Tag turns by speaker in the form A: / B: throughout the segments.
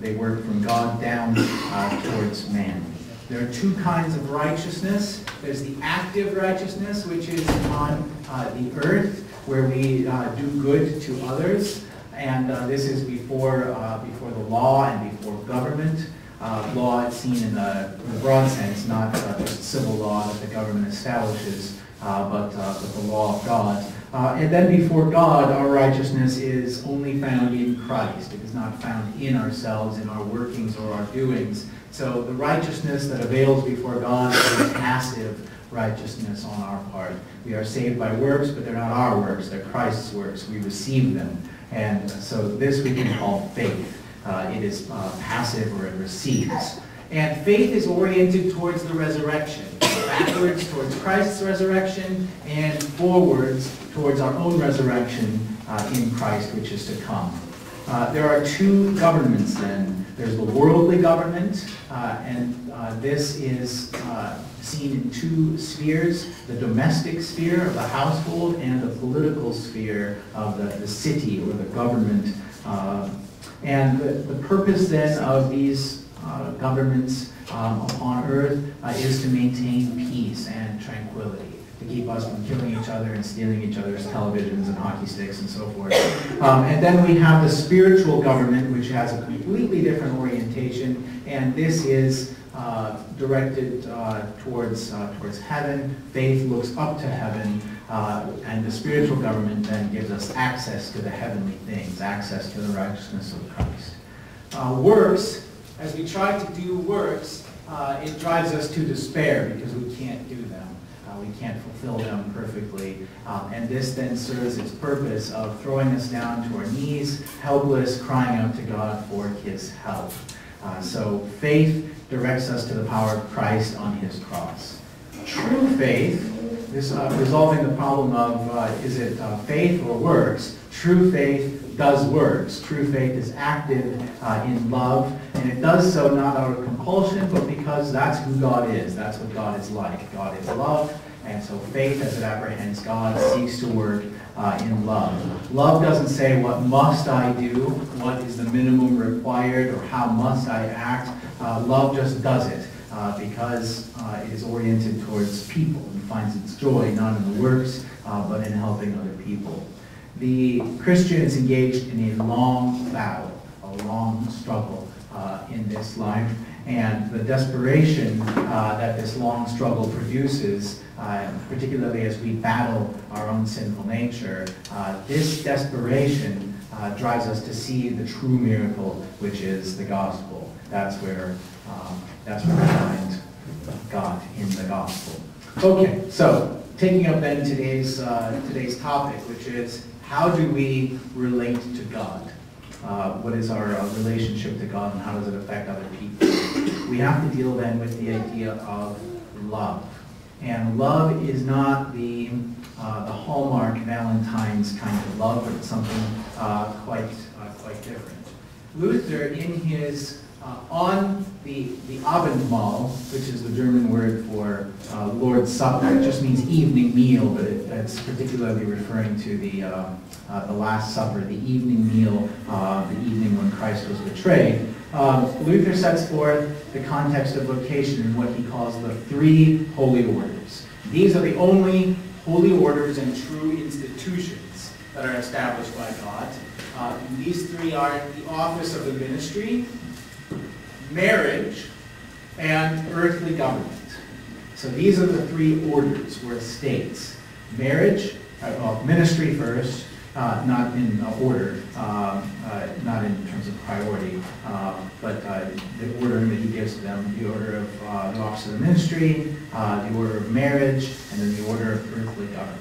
A: they work from God down towards man. There are two kinds of righteousness. There's the active righteousness, which is on the earth, where we do good to others. And this is before the law and before government. Law is seen in the broad sense, not just civil law that the government establishes, but the law of God. And then before God, our righteousness is only found in Christ. It is not found in ourselves, in our workings or our doings. So the righteousness that avails before God is passive righteousness on our part. We are saved by works, but they're not our works. They're Christ's works. We receive them. And so this we can call faith. It is passive, or it receives. And faith is oriented towards the resurrection. Backwards towards Christ's resurrection, and forwards towards our own resurrection in Christ, which is to come. There are two governments then. There's the worldly government, and this is seen in two spheres: the domestic sphere of the household and the political sphere of the city or the government. And the purpose then of these governments upon earth is to maintain peace and tranquility, to keep us from killing each other and stealing each other's televisions and hockey sticks and so forth. And then we have the spiritual government, which has a completely different orientation, and this is directed towards heaven. Faith looks up to heaven, and the spiritual government then gives us access to the heavenly things, access to the righteousness of Christ. Works, as we try to do works, it drives us to despair because we can't do them. We can't fulfill them perfectly. And this then serves its purpose of throwing us down to our knees, helpless, crying out to God for his help. So faith directs us to the power of Christ on his cross. True faith, this resolving the problem of is it faith or works, true faith does works. True faith is active in love, and it does so not out of compulsion, but because that's who God is. That's what God is like. God is love, and so faith, as it apprehends God, seeks to work in love. Love doesn't say, what must I do? What is the minimum required? Or how must I act? Love just does it because it is oriented towards people and finds its joy not in the works, but in helping other people. The Christian is engaged in a long battle, a long struggle in this life, and the desperation that this long struggle produces, particularly as we battle our own sinful nature, this desperation drives us to see the true miracle, which is the gospel. That's where we find God in the gospel. Okay, so taking up then today's topic, which is, how do we relate to God? What is our relationship to God, and how does it affect other people? We have to deal then with the idea of love. And love is not the hallmark Valentine's kind of love, but it's something quite different. Luther, in his on the Abendmahl, which is the German word for Lord's Supper, it just means evening meal, but it's particularly referring to the Last Supper, the evening meal, the evening when Christ was betrayed. Luther sets forth the context of vocation in what he calls the three holy orders. These are the only holy orders and true institutions that are established by God. These three are the office of the ministry, marriage, and earthly government. So these are the three orders or estates. Marriage, ministry first, not in order, not in terms of priority, but the order that he gives to them, the order of the office of the ministry, the order of marriage, and then the order of earthly government.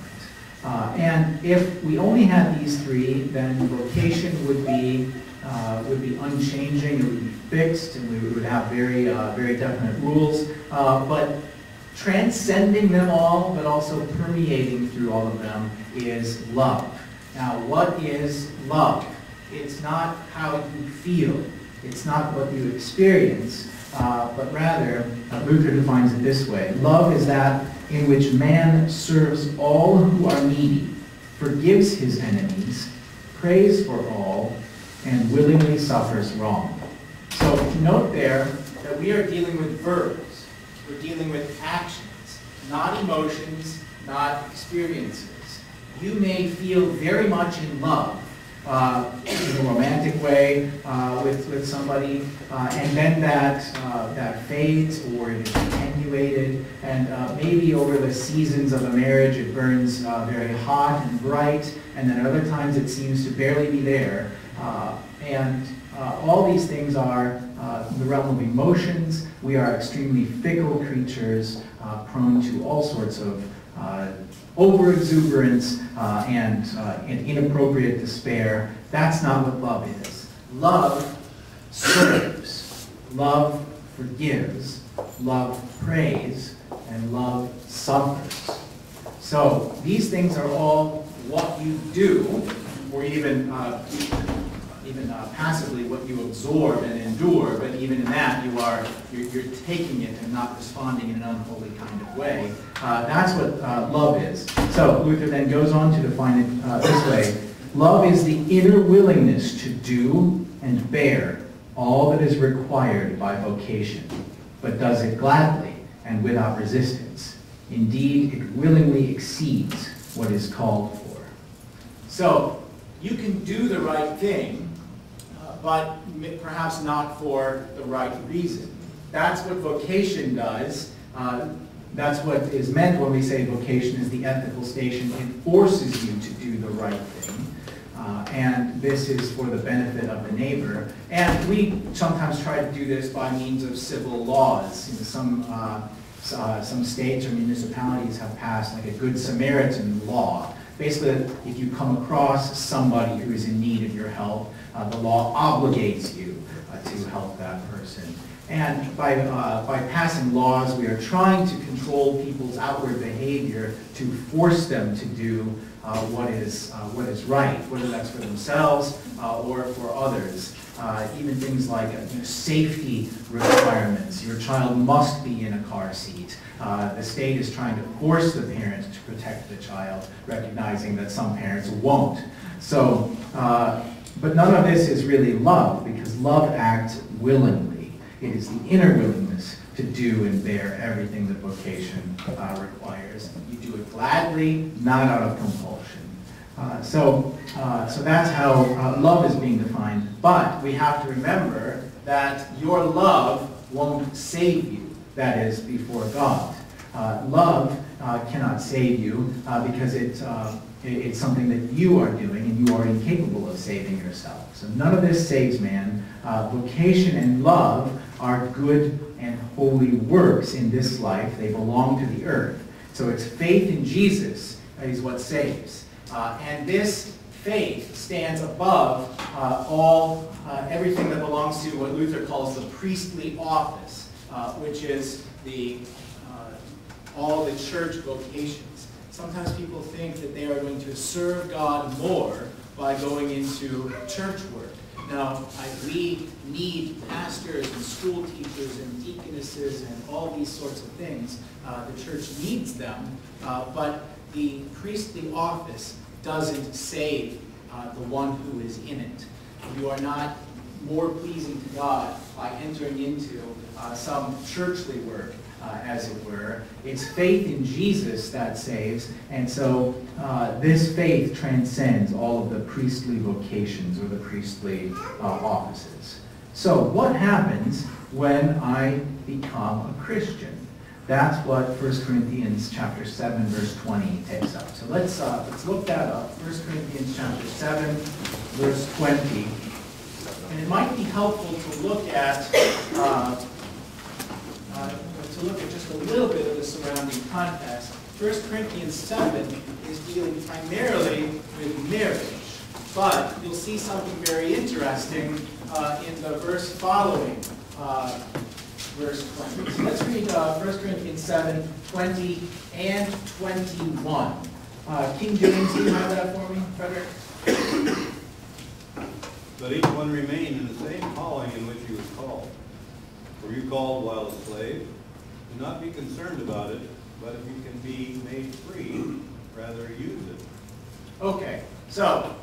A: And if we only had these three, then vocation would be unchanging, it would be fixed, and we would have very definite rules. But transcending them all, but also permeating through all of them, is love. Now, what is love? It's not how you feel. It's not what you experience, but rather, Luther defines it this way. Love is that in which man serves all who are needy, forgives his enemies, prays for all, and willingly suffers wrong. So note there that we are dealing with verbs. We're dealing with actions, not emotions, not experiences. You may feel very much in love in a romantic way with somebody, and then that fades or it is attenuated, and maybe over the seasons of a marriage it burns very hot and bright, and then at other times it seems to barely be there. And all these things are the realm of emotions. We are extremely fickle creatures, prone to all sorts of over-exuberance and inappropriate despair. That's not what love is. Love serves. Love forgives. Love prays. And love suffers. So these things are all what you do, or even passively what you absorb and endure, but even in that you're taking it and not responding in an unholy kind of way. That's what love is. So Luther then goes on to define it this way. Love is the inner willingness to do and bear all that is required by vocation, but does it gladly and without resistance. Indeed, it willingly exceeds what is called for. So you can do the right thing, but perhaps not for the right reason. That's what vocation does. That's what is meant when we say vocation is the ethical station. It forces you to do the right thing. And this is for the benefit of the neighbor. And we sometimes try to do this by means of civil laws. You know, some states or municipalities have passed like a Good Samaritan law. Basically, if you come across somebody who is in need of your help, the law obligates you to help that person. And by passing laws, we are trying to control people's outward behavior to force them to do what is right, whether that's for themselves or for others. Even things like safety requirements. Your child must be in a car seat. The state is trying to force the parent to protect the child, recognizing that some parents won't. So, but none of this is really love, because love acts willingly. It is the inner willingness to do and bear everything that vocation requires. You do it gladly, not out of compulsion. So that's how love is being defined. But we have to remember that your love won't save you, that is, before God. Love cannot save you because it's something that you are doing, and you are incapable of saving yourself. So none of this saves man. Vocation and love are good and holy works in this life. They belong to the earth. So it's faith in Jesus is what saves. And this faith stands above everything that belongs to what Luther calls the priestly office, which is all the church vocations. Sometimes people think that they are going to serve God more by going into church work. Now, we need pastors and school teachers and deaconesses and all these sorts of things. The church needs them, but the priestly office doesn't save the one who is in it. You are not more pleasing to God by entering into some churchly work, as it were. It's faith in Jesus that saves, and so this faith transcends all of the priestly vocations or the priestly offices. So what happens when I become a Christian? That's what 1 Corinthians chapter 7, verse 20 takes up. So let's look that up. 1 Corinthians chapter 7, verse 20. And it might be helpful to look at just a little bit of the surrounding context. 1 Corinthians 7 is dealing primarily with marriage, but you'll see something very interesting in the verse following verse 20. So let's read 1 Corinthians 7, 20 and 21. King James, do you have that for me, Frederick?
B: Let each one remain in the same calling in which he was called. Were you called while a slave? Do not be concerned about it, but if you can be made free, rather use it.
A: Okay, so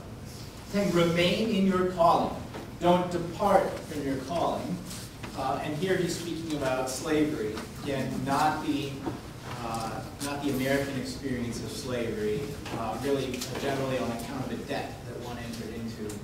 A: saying remain in your calling.
C: don't depart from your calling. And here he's speaking about slavery. Again, not the American experience of slavery, really generally on account of a debt that one entered into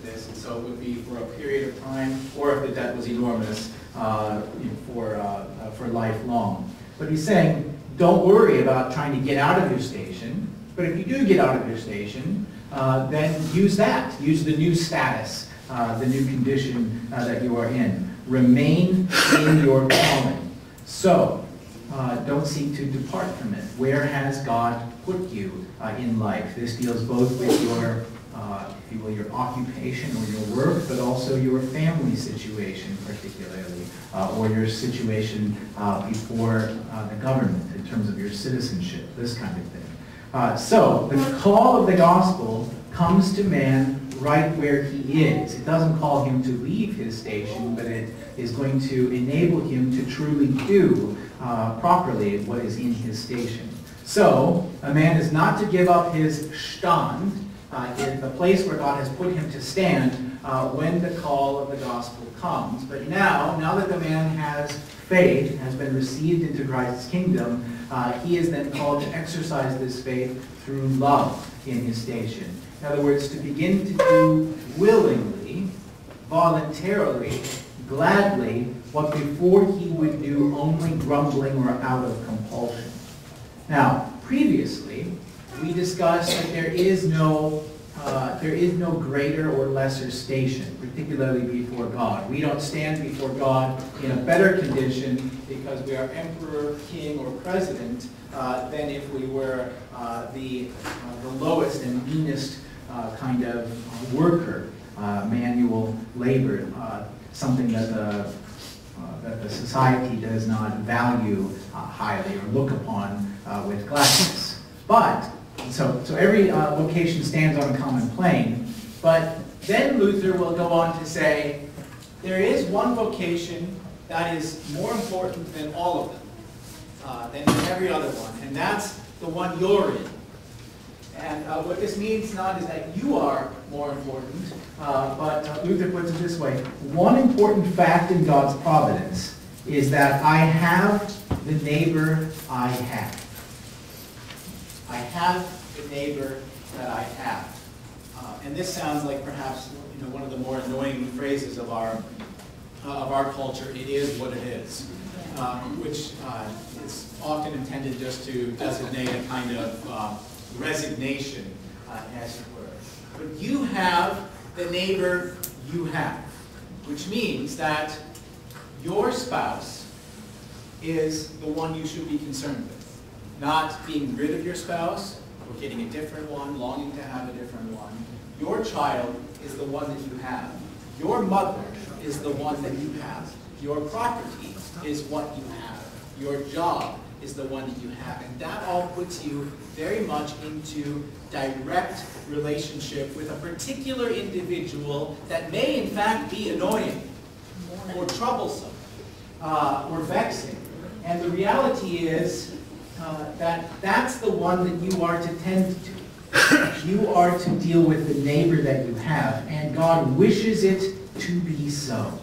C: this. And so it would be for a period of time, or if the debt was enormous, for lifelong. But he's saying, don't worry about trying to get out of your station. But if you do get out of your station, then use that. Use the new status, the new condition that you are in. Remain in your calling. So, don't seek to depart from it. Where has God put you in life? This deals both with your, if you will, your occupation or your work, but also your family situation particularly, or your situation before the government in terms of your citizenship, this kind of thing. So, the call of the gospel comes to man right where he is. It doesn't call him to leave his station, but it is going to enable him to truly do properly what is in his station. So, a man is not to give up his stand, in the place where God has put him to stand when the call of the gospel comes. But now that the man has faith, has been received into Christ's kingdom, he is then called to exercise this faith through love in his station. In other words, to begin to do willingly, voluntarily, gladly, what before he would do only grumbling or out of compulsion. Now, previously, we discussed that there is no greater or lesser station, particularly before God. We don't stand before God in a better condition because we are emperor, king, or president than if we were the lowest and meanest kind of worker, manual labor, something that the society does not value highly or look upon with gladness. But so every vocation stands on a common plane, but then Luther will go on to say there is one vocation that is more important than all of them, than every other one, and that's the one you're in. And what this means not is that you are more important, but Luther puts it this way: one important fact in God's providence is that I have the neighbor I have. I have the neighbor that I have. And this sounds like perhaps one of the more annoying phrases of our culture. It is what it is, which is often intended just to designate a kind of resignation, as it were. But you have the neighbor you have, which means that your spouse is the one you should be concerned with. Not being rid of your spouse, or getting a different one, longing to have a different one. Your child is the one that you have. Your mother is the one that you have. Your property is what you have. Your job is the one that you have. And that all puts you very much into direct relationship with a particular individual that may in fact be annoying or troublesome or vexing. And the reality is that that's the one that you are to tend to. You are to deal with the neighbor that you have, and God wishes it to be so.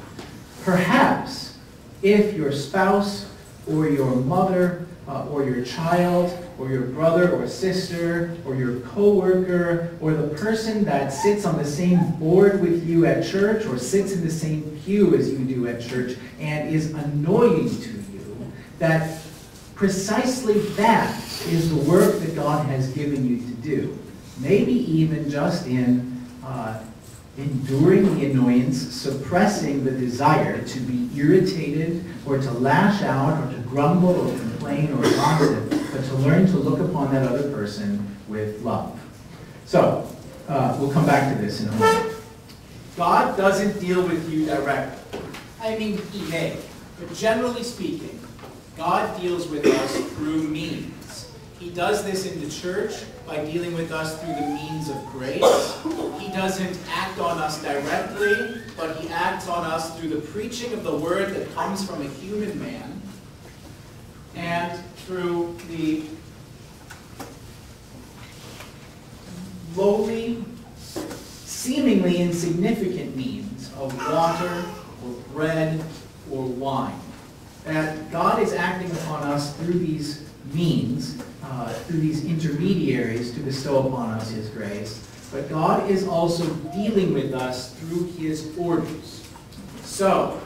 C: Perhaps if your spouse or your mother or your child or your brother or sister or your coworker or the person that sits on the same board with you at church or sits in the same pew as you do at church and is annoying to you, that precisely that is the work that God has given you to do. Maybe even just in enduring the annoyance, suppressing the desire to be irritated or to lash out or to grumble or complain or gossip, but to learn to look upon that other person with love. So, we'll come back to this in a moment. God doesn't deal with you directly. I mean, he may, but generally speaking, God deals with us through means. He does this in the church by dealing with us through the means of grace. He doesn't act on us directly, but he acts on us through the preaching of the word that comes from a human man and through the seemingly insignificant means of water or bread or wine. That God is acting upon us through these means, through these intermediaries to bestow upon us his grace. But God is also dealing with us through his orders. So,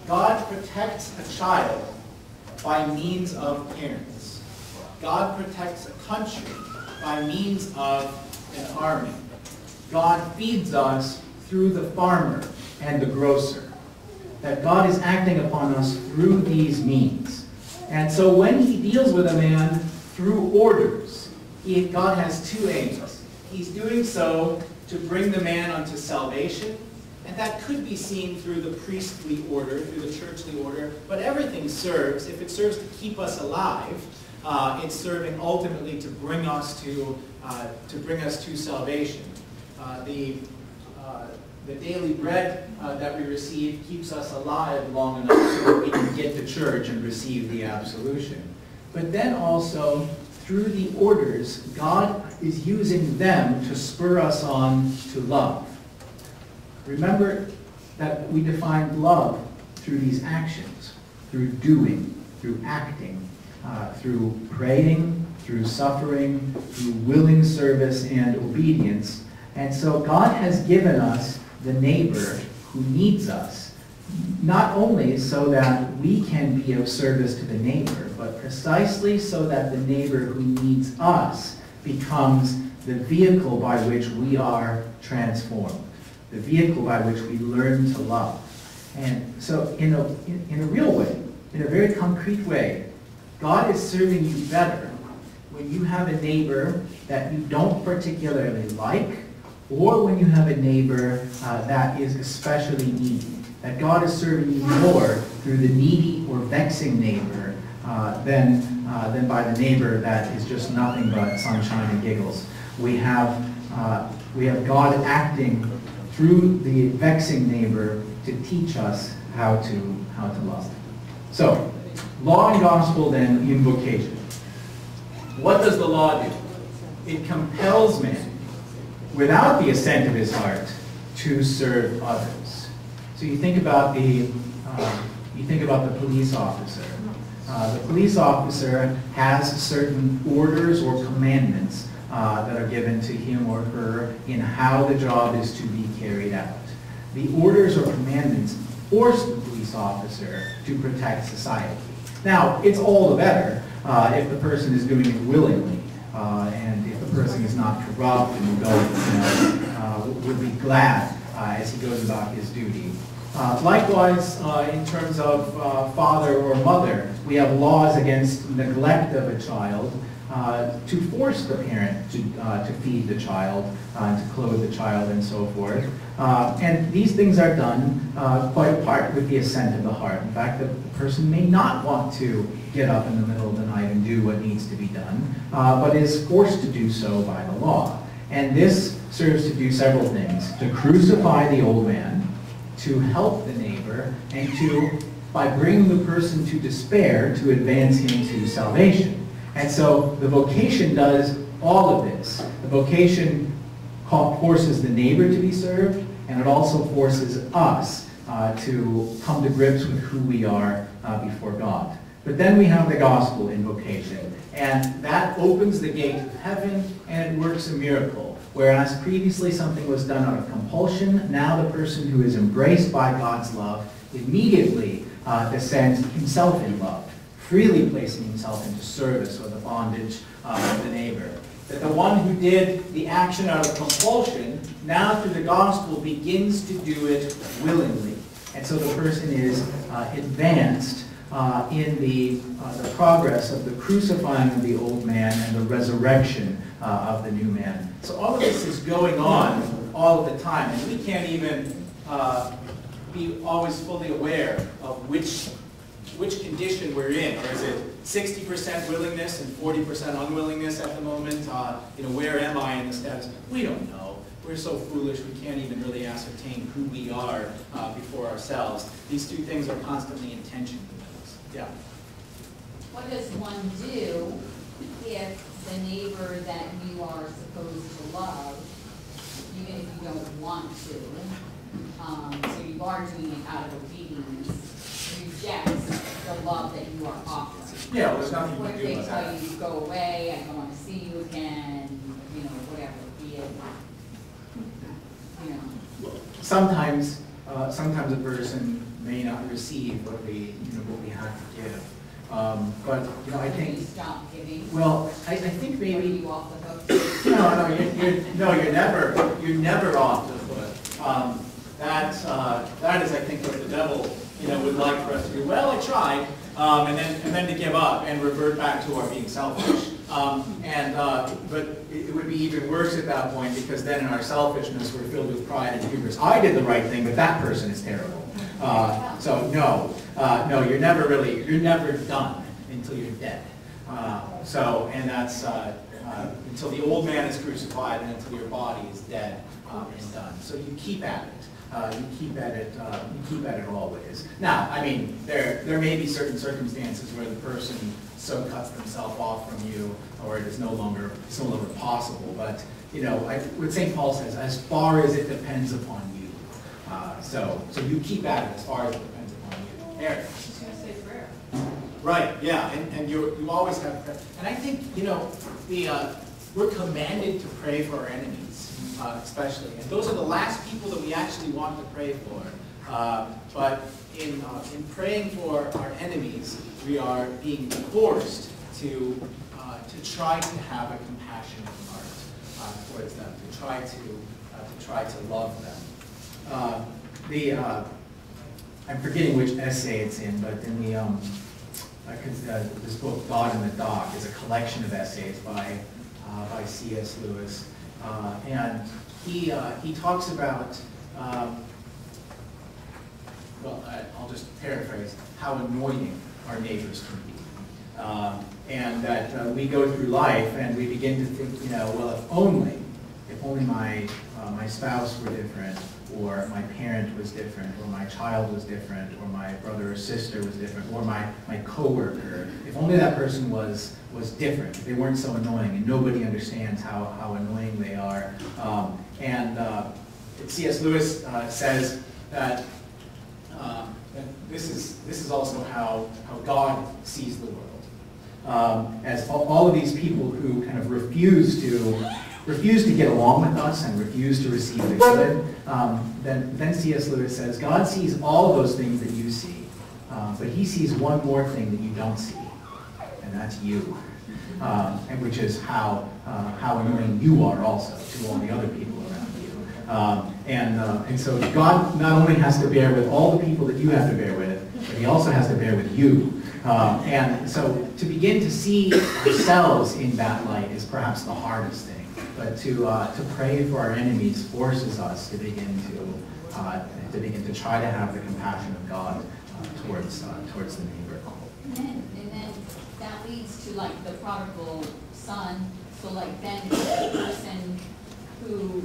C: God protects a child by means of parents. God protects a country by means of an army. God feeds us through the farmer and the grocer. That God is acting upon us through these means. And so when he deals with a man through orders, God has two aims. He's doing so to bring the man unto salvation, and that could be seen through the priestly order, through the churchly order, but everything serves. If it serves to keep us alive, it's serving ultimately to bring us to salvation. The daily bread that we receive keeps us alive long enough so that we can get to church and receive the absolution. But then also, through the orders, God is using them to spur us on to love. Remember that we define love through these actions, through doing, through acting, through praying, through suffering, through willing service and obedience. And so God has given us the neighbor who needs us, not only so that we can be of service to the neighbor, but precisely so that the neighbor who needs us becomes the vehicle by which we are transformed, the vehicle by which we learn to love. And so in a real way, in a very concrete way, God is serving you better when you have a neighbor that you don't particularly like, or when you have a neighbor that is especially needy. That God is serving you more through the needy or vexing neighbor than by the neighbor that is just nothing but sunshine and giggles. We have God acting through the vexing neighbor to teach us how to love. So, law and gospel then in vocation. What does the law do? It compels man, without the assent of his heart, to serve others. So you think about the police officer. The police officer has certain orders or commandments that are given to him or her in how the job is to be carried out. The orders or commandments force the police officer to protect society. Now, it's all the better if the person is doing it willingly, and if the person is not corrupt and will be glad as he goes about his duty. Likewise, in terms of father or mother, we have laws against neglect of a child to force the parent to feed the child, to clothe the child, and so forth. And these things are done quite apart with the assent of the heart. In fact, the person may not want to get up in the middle of the night and do what needs to be done, but is forced to do so by the law. And this serves to do several things: to crucify the old man, to help the neighbor, and to, by bringing the person to despair, to advance him to salvation. And so the vocation does all of this. The vocation forces the neighbor to be served, and it also forces us to come to grips with who we are before God. But then we have the gospel in vocation, and that opens the gate of heaven, and it works a miracle. Whereas previously something was done out of compulsion, now the person who is embraced by God's love immediately descends himself in love, freely placing himself into service or the bondage of the neighbor. That the one who did the action out of compulsion, now through the gospel begins to do it willingly. And so the person is advanced in the progress of the crucifying of the old man and the resurrection of the new man. So all of this is going on all of the time, and we can't even be always fully aware of which condition we're in, or is it 60% willingness and 40% unwillingness at the moment? Where am I in the status? We don't know. We're so foolish we can't even really ascertain who we are before ourselves. These two things are constantly in tension with us. Yeah.
D: What does one do if the neighbor that you are supposed to love even if you don't want to, so you are doing it out of obedience, rejects the love that you are offering.
C: Yeah, well, there's nothing you
D: What
C: can
D: if
C: do
D: they
C: about
D: tell
C: that.
D: you, go away, I don't want to see you again, you know, whatever, be it, you know.
C: Sometimes a person may not receive what we have to give. But, I
D: When you
C: think,
D: stop giving,
C: well, I think
D: are
C: maybe,
D: you off the hook?
C: no, you're never off the hook. That is, I think, what the devil, would like for us to do. Well, I tried, and then to give up and revert back to our being selfish. But it would be even worse at that point, because then in our selfishness we're filled with pride and hubris. I did the right thing, but that person is terrible. So no, you're never done until you're dead. And that's until the old man is crucified and until your body is dead and done. So you keep at it. You keep at it always. Now, I mean, there may be certain circumstances where the person so cuts themselves off from you, or it is no longer possible. But what St. Paul says, as far as it depends upon you. So you keep at it as far as it depends upon you. Eric.
D: She's going to say prayer.
C: Right. Yeah. And you always have. And I think we're commanded to pray for our enemies. Especially, and those are the last people that we actually want to pray for. But in praying for our enemies, we are being forced to try to have a compassionate heart towards them, to try to love them. I'm forgetting which essay it's in, but in this book, God in the Dock, is a collection of essays by C.S. Lewis. And he talks about, I'll just paraphrase, how annoying our neighbors can be. And that we go through life and we begin to think, well, if only my spouse were different, or my parent was different, or my child was different, or my brother or sister was different, or my coworker, if only that person was different, if they weren't so annoying, and nobody understands how annoying they are. C.S. Lewis says that this is also how God sees the world. As all of these people who kind of refuse to get along with us and refuse to receive the good, then C.S. Lewis says, God sees all of those things that you see, but he sees one more thing that you don't see, and that's you, and which is how annoying you are also to all the other people around you. And so God not only has to bear with all the people that you have to bear with, but he also has to bear with you. And so to begin to see ourselves in that light is perhaps the hardest thing. But to pray for our enemies forces us to begin to try to have the compassion of God towards the neighbor.
D: And then that leads to like the prodigal son. So like then the person who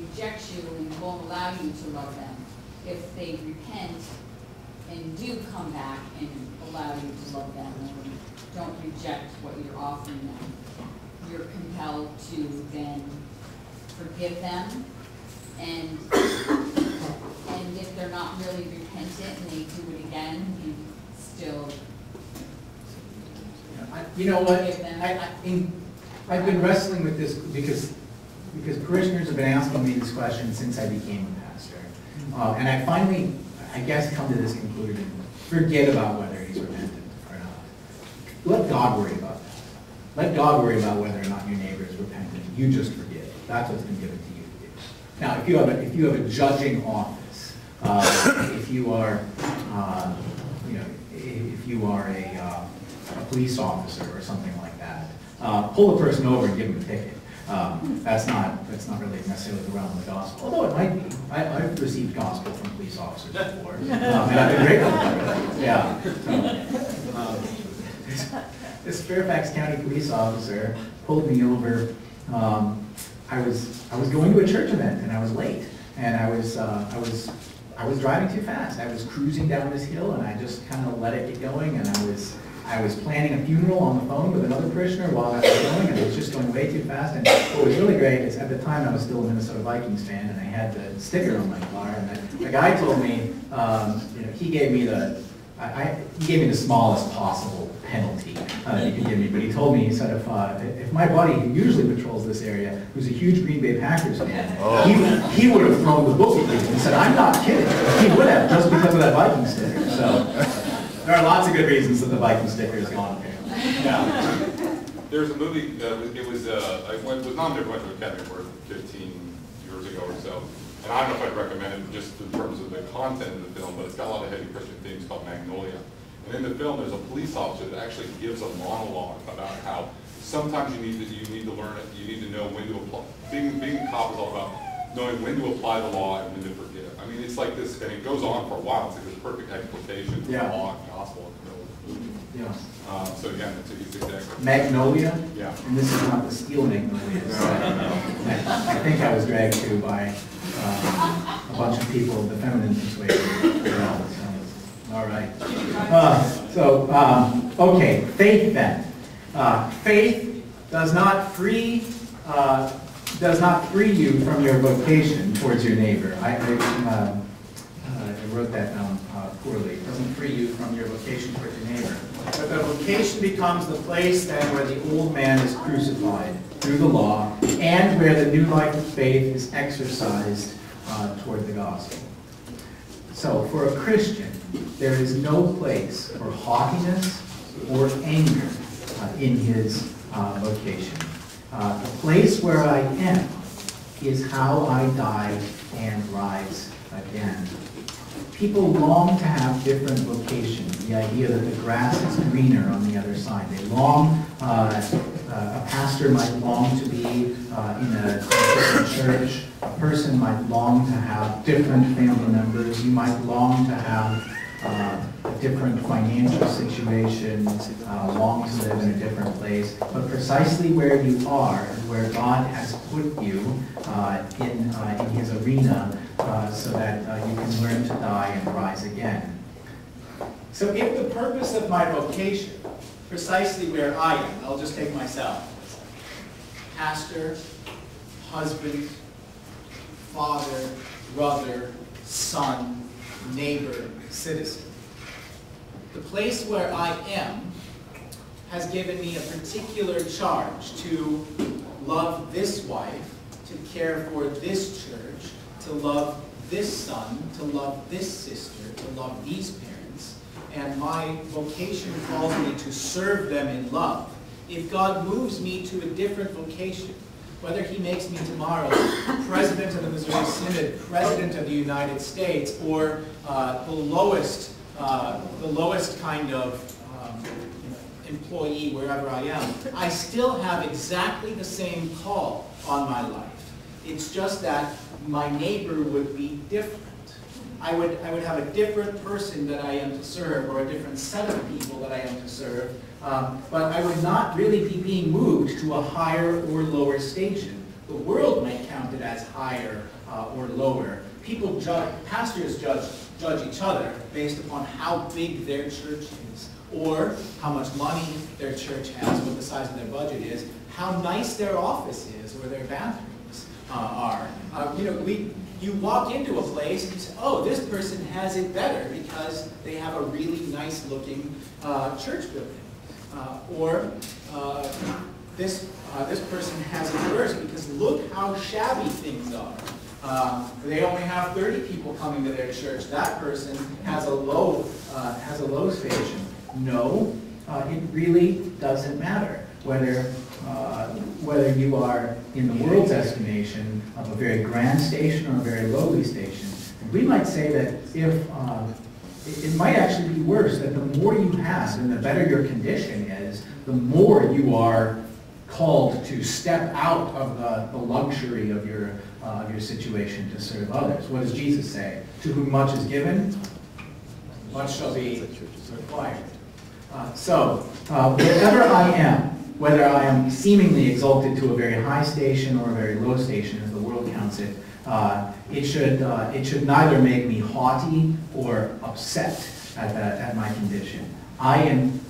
D: rejects you and won't allow you to love them, if they repent and do come back and allow you to love them and don't reject what you're offering them, you're compelled to then forgive them, and if they're not really repentant and they do it again, you still forgive them.
C: I've been wrestling with this because parishioners have been asking me this question since I became a pastor, and I finally, I guess, come to this conclusion: forget about whether he's repentant or not. Let God worry about that. Let God worry about whether or not your neighbor is repentant. You just forgive. That's what's been given to you to do. Now, if you have a judging office, if you are, if you are a police officer or something like that, pull a person over and give them a ticket. That's not really necessarily the realm of the gospel, although it might be. I've received gospel from police officers before, and I've been grateful for it. Yeah. So, this Fairfax County police officer pulled me over. I was going to a church event and I was late, and I was driving too fast. I was cruising down this hill and I just kind of let it get going, and I was planning a funeral on the phone with another parishioner while I was going, and it was just going way too fast. And what was really great is at the time I was still a Minnesota Vikings fan, and I had the sticker on my car. And the guy told me, he gave me the smallest possible penalty he could give me. But he told me, he said, if my buddy, who usually patrols this area, who's a huge Green Bay Packers fan, he would have thrown the book at me. He said, I'm not kidding. He would have, just because of that Viking sticker. So there are lots of good reasons that the Viking sticker is gone.
E: Yeah. There's a movie, it was nominated for the Academy Award 15 years ago or so. And I don't know if I'd recommend it just in terms of the content of the film, but it's got a lot of heavy Christian themes, called Magnolia. And in the film, there's a police officer that actually gives a monologue about how sometimes you need to learn it, you need to know when to apply. Being a cop is all about knowing when to apply the law and when to forgive. I mean, it's like this, and it goes on for a while. It's like this perfect explication of the law and gospel in the middle of the movie.
C: Yeah.
E: So again, it's exactly.
C: Magnolia?
E: Yeah.
C: And this is not the steel Magnolia. I think I was dragged to by a bunch of people of the feminine persuasion. All right. Okay, faith then. Faith does not free you from your vocation towards your neighbor. I wrote that down poorly. It doesn't free you from your vocation towards your neighbor. But the vocation becomes the place then where the old man is crucified through the law, and where the new life of faith is exercised toward the gospel. So for a Christian, there is no place for haughtiness or anger in his vocation. The place where I am is how I die and rise again. People long to have different vocations, the idea that the grass is greener on the other side. They long, a pastor might long to be in a different church. A person might long to have different family members. You might long to have a different financial situation, long to live in a different place. But precisely where you are and where God has put you in his arena so that you can learn to die and rise again. So if the purpose of my vocation, precisely where I am, I'll just take myself, pastor, husband, father, brother, son, neighbor, citizen. The place where I am has given me a particular charge to love this wife, to care for this church, to love this son, to love this sister, to love these parents. And my vocation calls me to serve them in love. If God moves me to a different vocation, whether he makes me tomorrow president of the Missouri Synod, president of the United States, or the lowest kind of employee wherever I am, I still have exactly the same call on my life. It's just that my neighbor would be different. I would have a different person that I am to serve, or a different set of people that I am to serve, but I would not really be being moved to a higher or lower station. The world might count it as higher or lower. People pastors judge each other based upon how big their church is, or how much money their church has, what the size of their budget is, how nice their office is, or their bathrooms are. You walk into a place and you say, oh, this person has it better because they have a really nice looking church building. Or this person has it worse because look how shabby things are. They only have 30 people coming to their church. That person has a low station. No, it really doesn't matter whether you are in the world's estimation of a very grand station or a very lowly station. We might say that if it might actually be worse, that the more you have and the better your condition is, the more you are called to step out of the luxury of your situation to serve others. What does Jesus say? To whom much is given, much shall be required. Wherever I am, whether I am seemingly exalted to a very high station or a very low station, as the world counts it, it should neither make me haughty or upset at my condition. I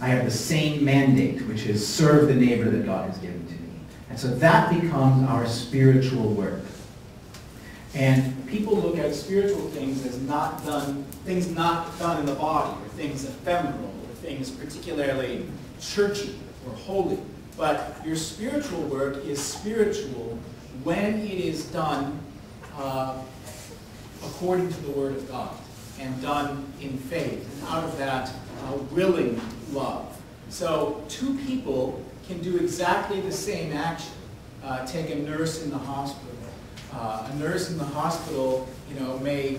C: have the same mandate, which is serve the neighbor that God has given to me. And so that becomes our spiritual work. And people look at spiritual things as things not done in the body, or things ephemeral, or things particularly churchy or holy. But your spiritual work is spiritual when it is done according to the Word of God, and done in faith, and out of that willing love. So two people can do exactly the same action. Take a nurse in the hospital. A nurse in the hospital, may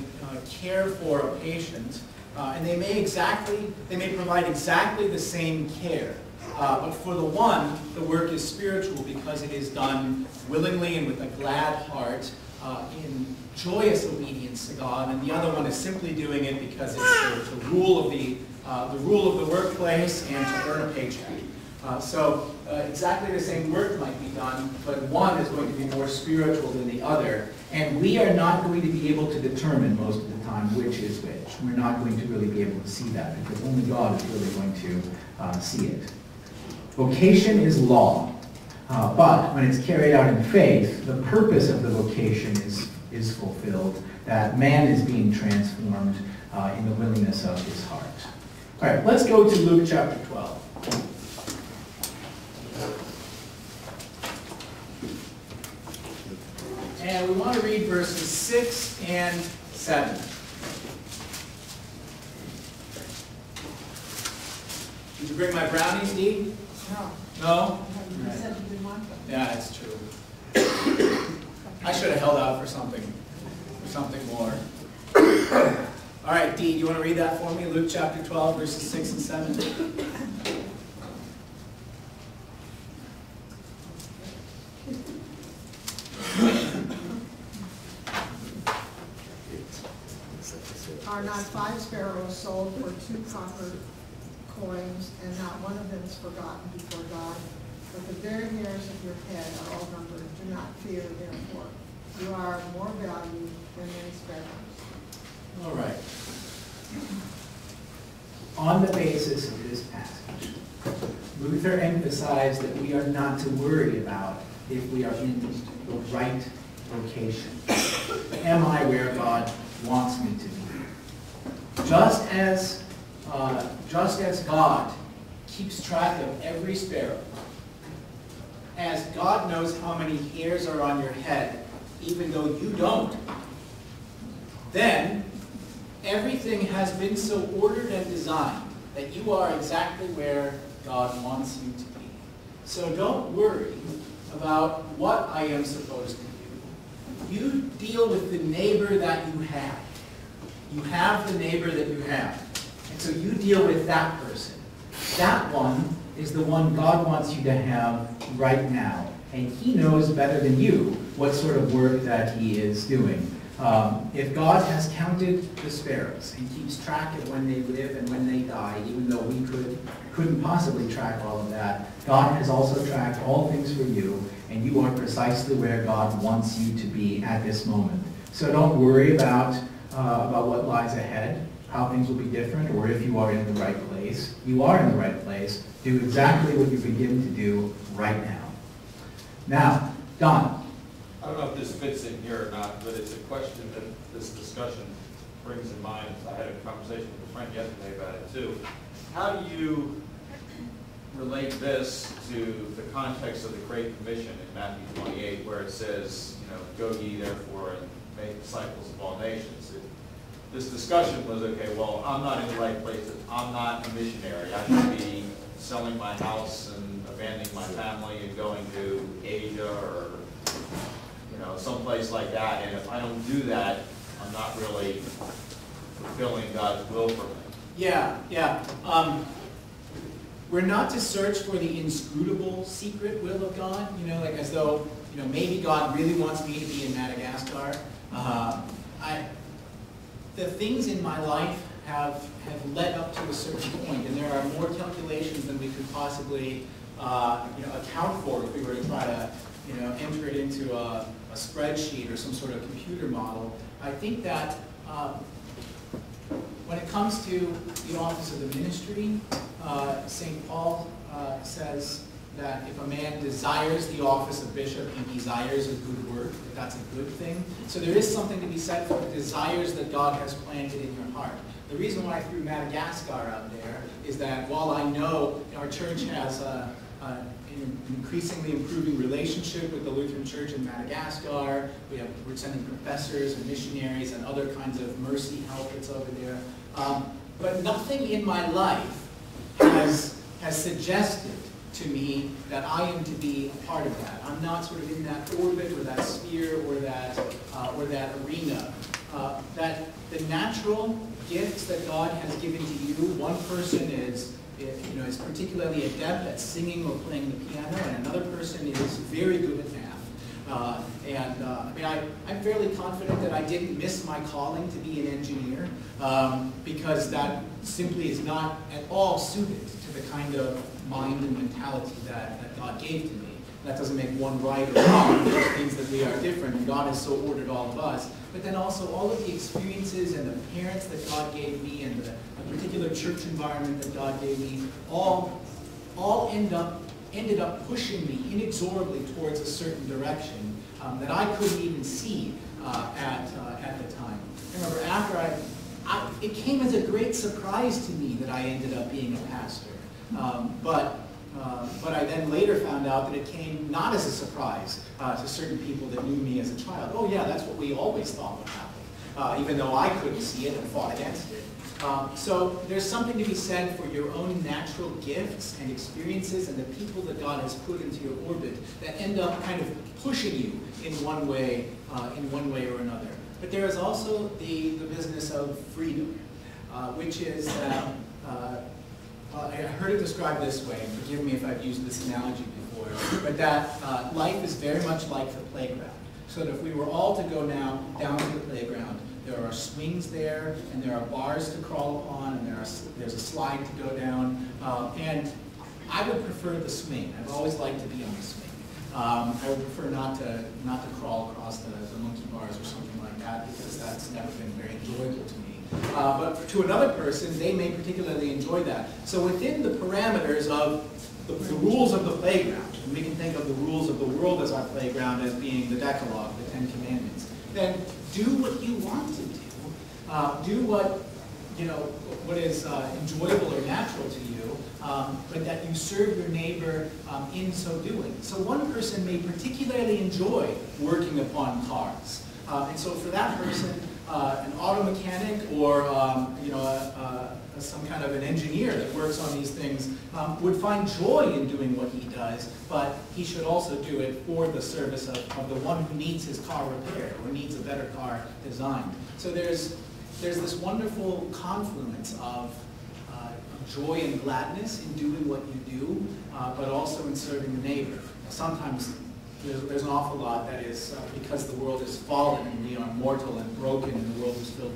C: care for a patient, and they may provide exactly the same care. But for the one, the work is spiritual because it is done willingly and with a glad heart, in joyous obedience to God, and the other one is simply doing it because it's the rule of the workplace and to earn a paycheck. So exactly the same work might be done, but one is going to be more spiritual than the other, and we are not going to be able to determine most of the time which is which. We're not going to really be able to see that because only God is really going to see it. Vocation is law, but when it's carried out in faith, the purpose of the vocation is fulfilled, that man is being transformed in the willingness of his heart. All right, let's go to Luke chapter 12. And we want to read verses 6 and 7. Did you bring my brownies, Dee?
F: No.
C: No?
F: You said you didn't want them.
C: Yeah, that's true. I should have held out for something more. All right, Dee, do you want to read that for me? Luke chapter 12, verses 6 and 7.
F: Are not 5 sparrows sold for 2 copper coins, and not one of them is forgotten before God? But the very hairs of your head are all numbered. Do not fear, therefore. You are more valuable than many sparrows.
C: All right. On the basis of this passage, Luther emphasized that we are not to worry about if we are in the right vocation. Am I where God wants me to be? Just as God keeps track of every sparrow, as God knows how many hairs are on your head, even though you don't, then everything has been so ordered and designed that you are exactly where God wants you to be. So don't worry about what I am supposed to do. You deal with the neighbor that you have. You have the neighbor that you have. And so you deal with that person. That one is the one God wants you to have right now. And he knows better than you what sort of work that he is doing. If God has counted the sparrows and keeps track of when they live and when they die, even though we couldn't possibly track all of that, God has also tracked all things for you, and you are precisely where God wants you to be at this moment. So don't worry about what lies ahead, how things will be different, or if you are in the right place. You are in the right place. Do exactly what you've been given to do right now. Now, Don.
G: I don't know if this fits in here or not, but it's a question that this discussion brings in mind. I had a conversation with a friend yesterday about it too. How do you relate this to the context of the Great Commission in Matthew 28, where it says, go ye therefore and make disciples of all nations? This discussion was, okay, well, I'm not in the right place. I'm not a missionary. I should be selling my house and abandoning my family and going to Asia or someplace like that. And if I don't do that, I'm not really fulfilling God's will for me.
C: Yeah. We're not to search for the inscrutable secret will of God, like as though, maybe God really wants me to be in Madagascar. The things in my life have led up to a certain point, and there are more calculations than we could possibly account for if we were to try to enter it into a spreadsheet or some sort of computer model. I think that when it comes to the office of the ministry, St. Paul says that if a man desires the office of bishop, he desires a good work, that that's a good thing. So there is something to be said for the desires that God has planted in your heart. The reason why I threw Madagascar out there is that while I know our church has an increasingly improving relationship with the Lutheran Church in Madagascar, we're sending professors and missionaries and other kinds of mercy help that's over there. But nothing in my life has suggested to me that I am to be a part of that. I'm not sort of in that orbit or that sphere or that arena. That the natural gifts that God has given to you, one person is particularly adept at singing or playing the piano, and another person is very good at math. I'm fairly confident that I didn't miss my calling to be an engineer because that simply is not at all suited to the kind of mind and mentality that God gave to me. That doesn't make one right or wrong. It means that we are different, and God has so ordered all of us. But then also all of the experiences and the parents that God gave me and the particular church environment that God gave me all ended up pushing me inexorably towards a certain direction that I couldn't even see at the time. I remember after it came as a great surprise to me that I ended up being a pastor. But I then later found out that it came not as a surprise to certain people that knew me as a child. Oh yeah, that's what we always thought would happen, even though I couldn't see it and fought against it. So there's something to be said for your own natural gifts and experiences and the people that God has put into your orbit that end up kind of pushing you in one way or another. But there is also the business of freedom, which is that I heard it described this way, and forgive me if I've used this analogy before, but that life is very much like the playground. So that if we were all to go now down to the playground, there are swings there, and there are bars to crawl upon, and there's a slide to go down, and I would prefer the swing. I've always liked to be on the swing. I would prefer not to crawl across the monkey bars or something like that, because that's never been very enjoyable to me. But to another person, they may particularly enjoy that. So within the parameters of the rules of the playground, and we can think of the rules of the world as our playground as being the Decalogue, the Ten Commandments, then do what you want to do. Do what is enjoyable or natural to you, but that you serve your neighbor in so doing. So one person may particularly enjoy working upon cars. And so for that person, an auto mechanic or some kind of an engineer that works on these things would find joy in doing what he does, but he should also do it for the service of the one who needs his car repaired or needs a better car designed. So there's this wonderful confluence of joy and gladness in doing what you do, but also in serving the neighbor. Sometimes there's an awful lot that is because the world is fallen and we are mortal and broken and the world is filled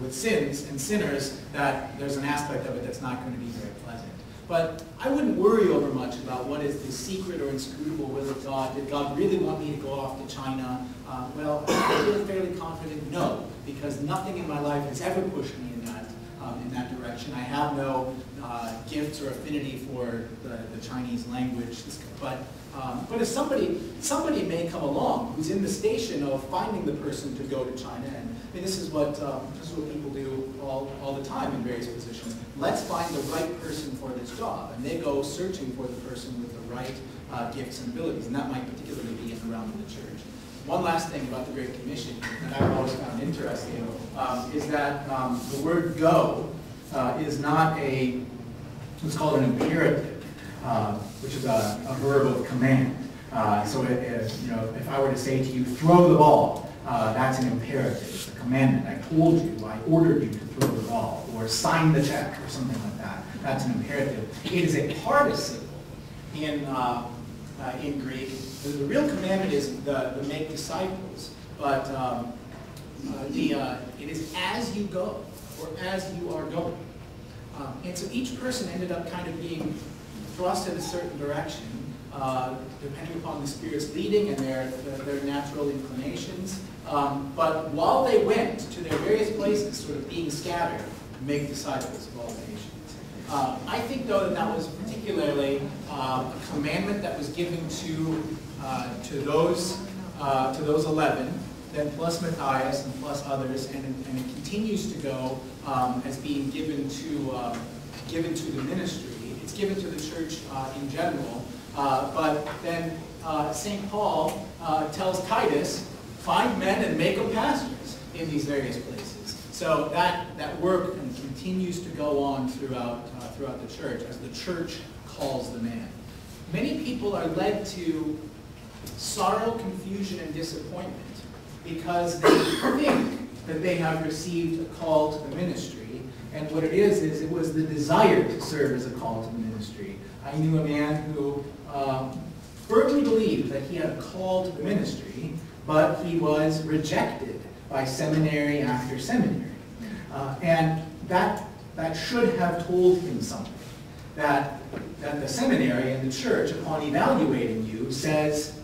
C: with sins and sinners, that there's an aspect of it that's not going to be very pleasant. But I wouldn't worry over much about what is the secret or inscrutable will of God. Did God really want me to go off to China? Well, I feel fairly confident no, because nothing in my life has ever pushed me in that direction. I have no gifts or affinity for the Chinese language, but if somebody may come along who's in the station of finding the person to go to China, and this is what people do all the time in various positions. Let's find the right person for this job, and they go searching for the person with the right gifts and abilities, and that might particularly be in the realm of the church. One last thing about the Great Commission that I've always found interesting is that the word "go" is not what's called an imperative, which is a verb of command. So if I were to say to you, throw the ball, that's an imperative. It's a commandment. I told you, I ordered you to throw the ball, or sign the check, or something like that. That's an imperative. It is a participle in Greek. The real commandment is the make disciples, but it is as you go, or as you are going. And so each person ended up kind of being thrust in a certain direction, depending upon the Spirit's leading and their natural inclinations. But while they went to their various places, sort of being scattered, make disciples of all nations. I think, though, that was particularly a commandment that was given to those 11, then plus Matthias and plus others, and it continues to go as being given to the ministry. It's given to the church in general, but then St. Paul tells Titus, find men and make them pastors in these various places. So that work continues to go on throughout the church as the church calls the man. Many people are led to sorrow, confusion, and disappointment because they think that they have received a call to the ministry, and what it is it was the desire to serve as a call to the ministry. I knew a man who firmly believed that he had a call to the ministry, but he was rejected by seminary after seminary. And that should have told him something, that the seminary and the church, upon evaluating you, says,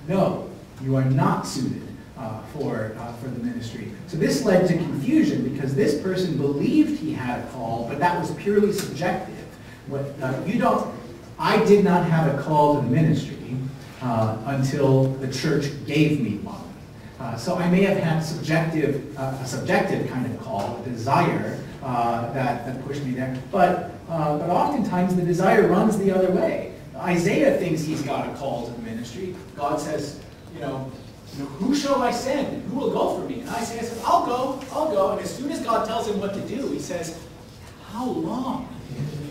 C: no, you are not suited for the ministry. So this led to confusion because this person believed he had a call, but that was purely subjective. I did not have a call to the ministry until the church gave me one. So I may have had a subjective kind of call, a desire that pushed me there, but oftentimes the desire runs the other way. Isaiah thinks he's got a call to the ministry. God says, who shall I send? Who will go for me? And Isaiah says, I'll go. And as soon as God tells him what to do, he says, how long?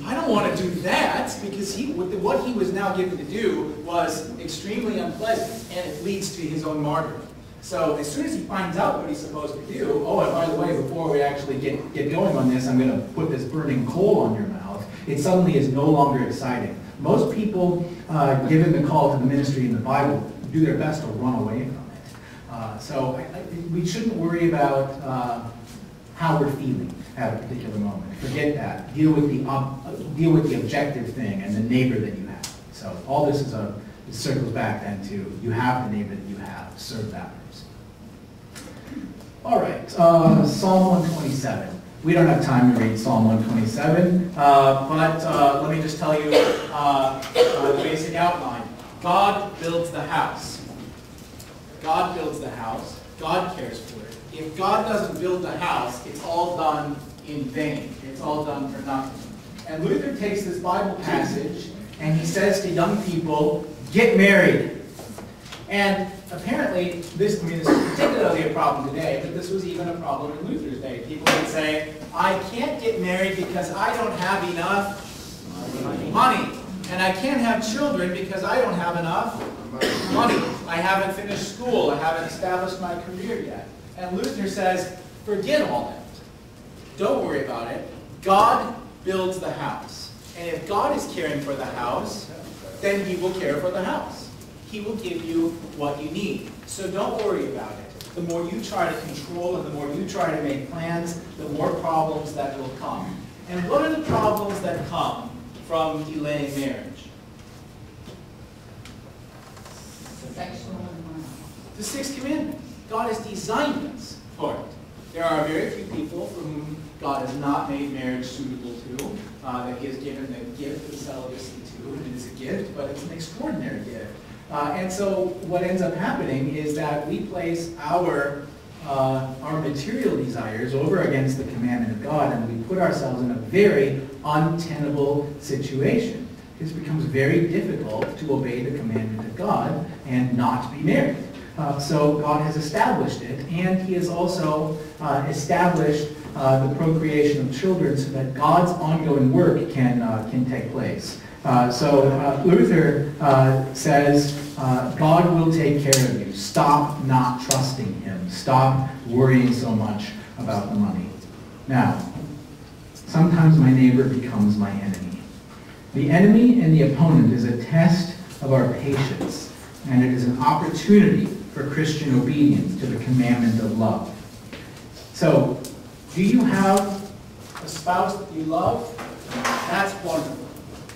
C: I don't want to do that, because what he was now given to do was extremely unpleasant, and it leads to his own martyrdom. So as soon as he finds out what he's supposed to do, oh, and by the way, before we actually get going on this, I'm going to put this burning coal on your mouth, it suddenly is no longer exciting. Most people, given the call to the ministry in the Bible, do their best to run away from it. So we shouldn't worry about how we're feeling at a particular moment. Forget that. Deal with the objective thing and the neighbor that you have. So all this it circles back then to you have the neighbor that you have. Serve that person. All right, Psalm 127. We don't have time to read Psalm 127, but let me just tell you the basic outline. God builds the house. God builds the house. God cares for it. If God doesn't build the house, it's all done in vain. It's all done for nothing. And Luther takes this Bible passage and he says to young people, get married. And apparently, this is particularly a problem today, but this was even a problem in Luther's day. People would say, I can't get married because I don't have enough money. And I can't have children because I don't have enough money. I haven't finished school. I haven't established my career yet. And Luther says, forget all that. Don't worry about it. God builds the house. And if God is caring for the house, then he will care for the house. He will give you what you need. So don't worry about it. The more you try to control and the more you try to make plans, the more problems that will come. And what are the problems that come from delaying marriage?
D: Sexual immorality.
C: The sixth commandment. God has designed us for it. There are very few people for whom God has not made marriage suitable to, that he has given the gift of celibacy to. It is a gift, but it's an extraordinary gift. And so what ends up happening is that we place our material desires over against the commandment of God, and we put ourselves in a very untenable situation. It becomes very difficult to obey the commandment of God and not be married. So God has established it, and he has also established the procreation of children so that God's ongoing work can take place. So Luther says, God will take care of you. Stop not trusting him. Stop worrying so much about the money. Now, sometimes my neighbor becomes my enemy. The enemy and the opponent is a test of our patience, and it is an opportunity for Christian obedience to the commandment of love. So, do you have a spouse that you love? That's wonderful.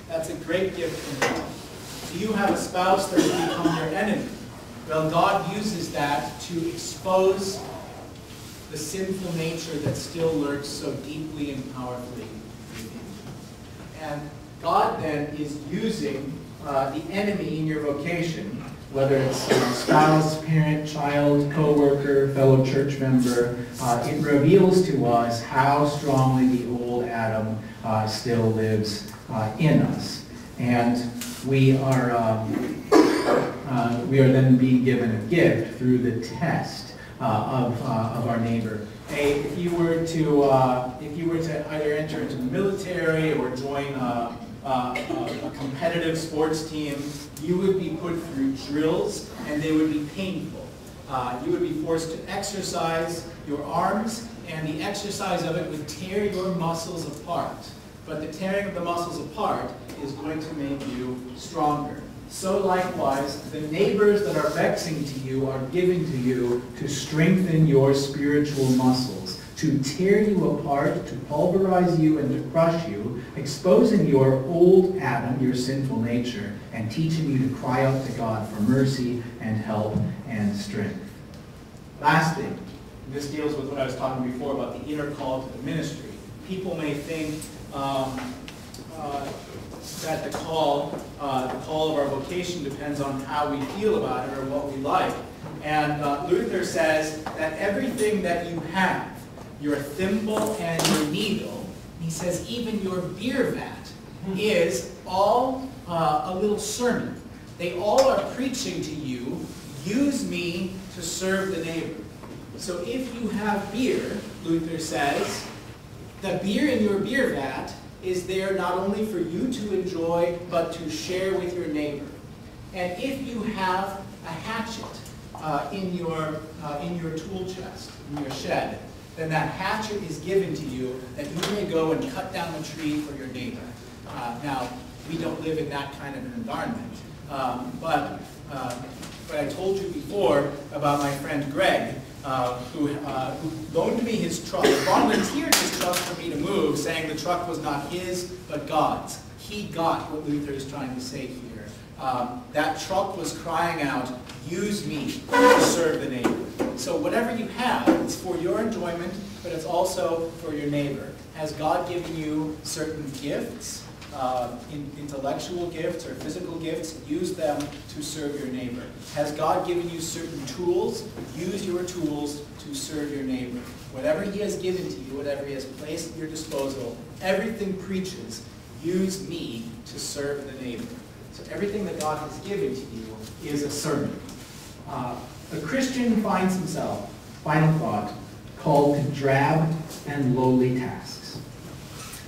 C: That's a great gift from God. Do you have a spouse that has become your enemy? Well, God uses that to expose the sinful nature that still lurks so deeply and powerfully within you. And God then is using the enemy in your vocation, whether it's spouse, parent, child, co-worker, fellow church member. It reveals to us how strongly the old Adam still lives in us. And we are then being given a gift through the test of our neighbor. If you were to either enter into the military or join a competitive sports team, you would be put through drills, and they would be painful. You would be forced to exercise your arms, and the exercise of it would tear your muscles apart. But the tearing of the muscles apart is going to make you stronger. So likewise, the neighbors that are vexing to you are given to you to strengthen your spiritual muscles, to tear you apart, to pulverize you and to crush you, exposing your old Adam, your sinful nature, and teaching you to cry out to God for mercy and help and strength. Last thing, this deals with what I was talking before about the inner call to the ministry. People may think that the call of our vocation depends on how we feel about it or what we like. And Luther says that everything that you have, your thimble and your needle, he says even your beer vat, is all a little sermon. They all are preaching to you, use me to serve the neighbor. So if you have beer, Luther says, the beer in your beer vat is there not only for you to enjoy, but to share with your neighbor. And if you have a hatchet in your tool chest, in your shed, then that hatchet is given to you that you may go and cut down a tree for your neighbor. Now, we don't live in that kind of an environment, but I told you before about my friend Greg, who loaned me his truck, volunteered his truck for me to move, saying the truck was not his, but God's. He got what Luther is trying to say here. That truck was crying out, use me to serve the neighbor. So whatever you have, it's for your enjoyment, but it's also for your neighbor. Has God given you certain gifts, intellectual gifts or physical gifts? Use them to serve your neighbor. Has God given you certain tools? Use your tools to serve your neighbor. Whatever he has given to you, whatever he has placed at your disposal, everything preaches, use me to serve the neighbor. So everything that God has given to you is a sermon. A Christian finds himself, final thought, called to drab and lowly tasks.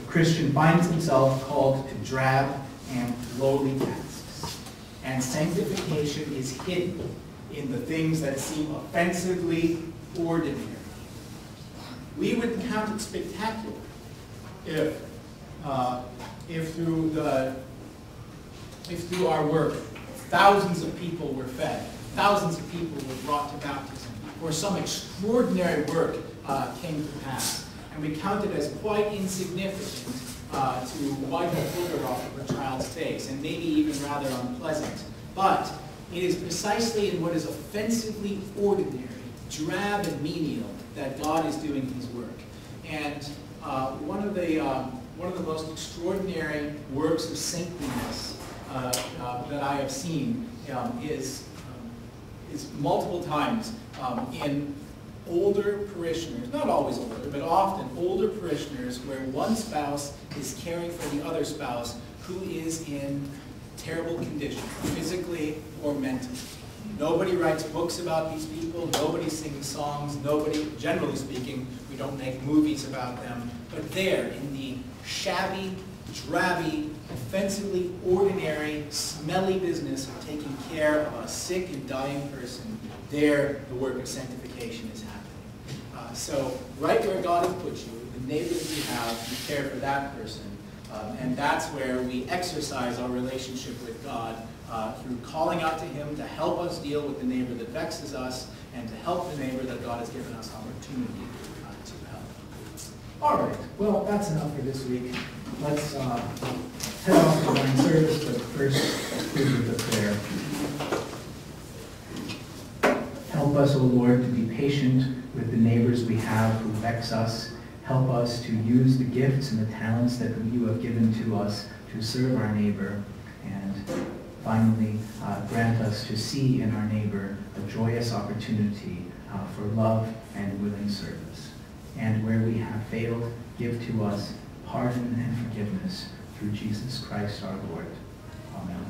C: A Christian finds himself called to drab and lowly tasks. And sanctification is hidden in the things that seem offensively ordinary. We would count it spectacular if through our work thousands of people were fed, thousands of people were brought to baptism, or some extraordinary work came to pass. And we count it as quite insignificant to wipe a booger off of a child's face, and maybe even rather unpleasant. But it is precisely in what is offensively ordinary, drab and menial, that God is doing his work. And one of the most extraordinary works of saintliness that I have seen is multiple times in older parishioners, not always older, but often older parishioners where one spouse is caring for the other spouse who is in terrible condition, physically or mentally. Nobody writes books about these people, nobody sings songs, nobody, generally speaking, we don't make movies about them, but there in the shabby, drabby, offensively ordinary, smelly business of taking care of a sick and dying person, there the work of sanctification is happening. So right where God has put you, the neighbors you have, you care for that person, and that's where we exercise our relationship with God through calling out to him to help us deal with the neighbor that vexes us and to help the neighbor that God has given us opportunity to help. All right, well, that's enough for this week. Let's head off to divine service, but first, with the prayer. Help us, O Lord, to be patient with the neighbors we have who vex us. Help us to use the gifts and the talents that you have given to us to serve our neighbor. And finally, grant us to see in our neighbor a joyous opportunity for love and willing service. And where we have failed, give to us pardon and forgiveness through Jesus Christ our Lord. Amen.